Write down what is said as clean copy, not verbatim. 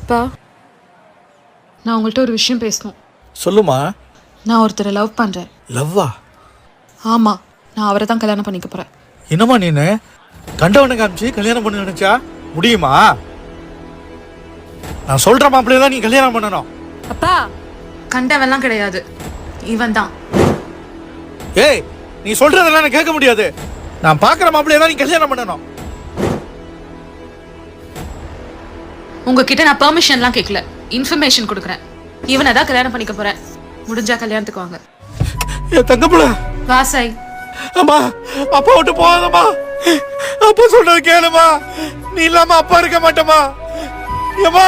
அப்பா, நான் உங்கள்கிட்ட ஒரு விஷயம் பேசணும். சொல்லுமா. நான் ஒருத்தரை லவ் பண்ணுறேன். லவ்வா? ஆமாம், நான் அவரை தான் கல்யாணம் பண்ணிக்க போகிறேன். என்னம்மா நீனு கண்டவனை காமிச்சு கல்யாணம் பண்ண நினைச்சா முடியுமா? நான் சொல்ற மாப்பிள்ளைய தான் நீ கல்யாணம் பண்ணணும். அப்பா, கண்டவெல்லாம் கிடையாது, இவன் தான். ஏய், நீ சொல்றதெல்லாம் எனக்கு கேட்க முடியாது. நான் பாக்குற மாப்பிள்ளைய தான் நீ கல்யாணம் பண்ணணும். உங்ககிட்ட நான் பெர்மிஷன்லாம் கேட்கல, இன்ஃபர்மேஷன் கொடுக்குறேன். இவனை தான் கல்யாணம் பண்ணிக்க போகிறேன். முடிஞ்சா கல்யாணத்துக்கு வாங்க. என் தங்கப்புல. வா சாய். அம்மா, அப்பா விட்டு போகாதம்மா. அப்பா சொல்றது கேளுமா. நீ இல்லாம அப்பா இருக்க மாட்டேமா. ஏம்மா.